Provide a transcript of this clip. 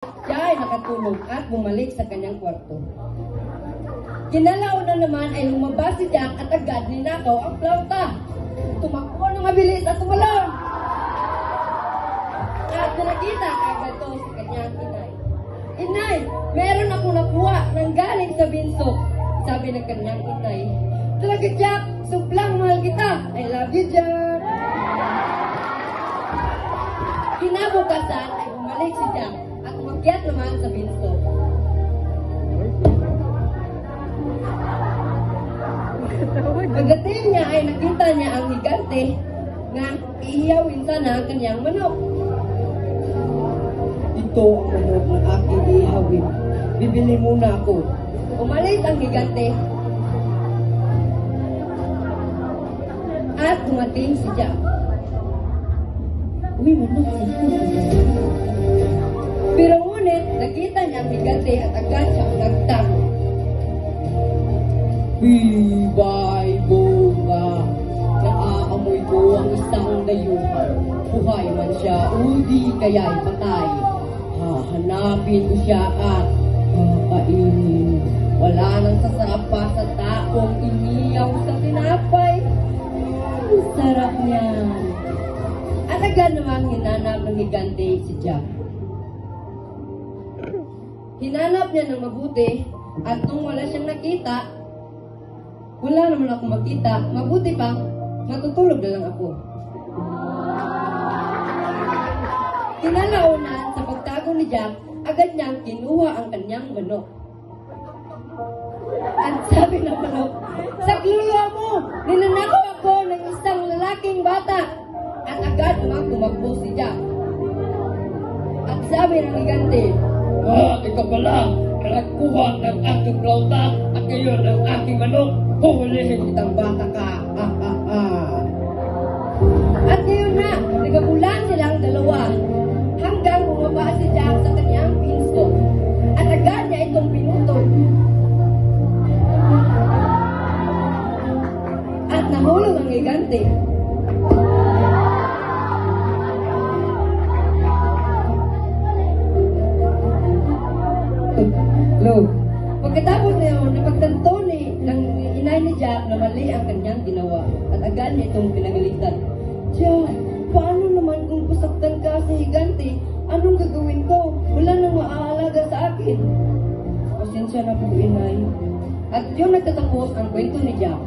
Siya ay nakatulog at bumalik sa kanyang kwarto. Kinalaon na naman ay lumabas si Jack at agad ninakaw ang flauta. Tumakbo ng mabilis at tumalon. At nakita kagad to sa kanyang inay. Inay, meron akong nakuha ng galing sa binso. Sabi ng kanyang inay. Talaga Jack, suplang mahal kita. I love you Jack. Kinabukasan ay bumalik si Jack at umakyat naman sa binso. Pagdating niya ay nakita niya ang higante na iihawin sana ang kanyang manok. Ito ang manok na aking iihawin. Bibili muna ako. Umalis ang higante. At dumating si Jack. Uy, manok. Pero ngunit, nakita niya ang higante at agad siyang nagtago. Bye, bunga. Naaamoy ko ang isang dayuhan. Buhay man siya, udi kaya'y patay. Hahanapin ko siya at kakainin. Wala nang sasarap pa sa taong iniyaw sa tinapay. Ang sarap niyan. At agad namang hinanap ng higante si Jack. Hinanap niya ng mabuti at nung wala siyang nakita, wala naman ako makita. Mabuti pa, matutulog na lang ako. Kinalaunan sa pagtago ni Jack, agad niyang kinuha ang kanyang manok. At sabi ng manok, "Saklolo mo! Ninanakaw ako ng isang lalaking bata!" At agad naman tumakbo si Jack. At sabi ng higante, ikaw pala! Nagkuha ng aking flauta at ngayon ang aking manok. Huhulihin kitang bata ka. At ngayon na, nagabulan silang dalawa hanggang bumaba si Jack sa kanyang pinsto. At agad niya itong pinutol. At nahulog ang higante. Pagkatapos ngayon, napagtanto ng inay ni Jack na mali ang kanyang ginawa at agad niya itong pinagalitan. Jack, paano naman kung pasaktan ka sa higante? Anong gagawin ko? Wala nang maaalaga sa akin. Pasensya na po, inay. At yun nagtatapos ang kwento ni Jack.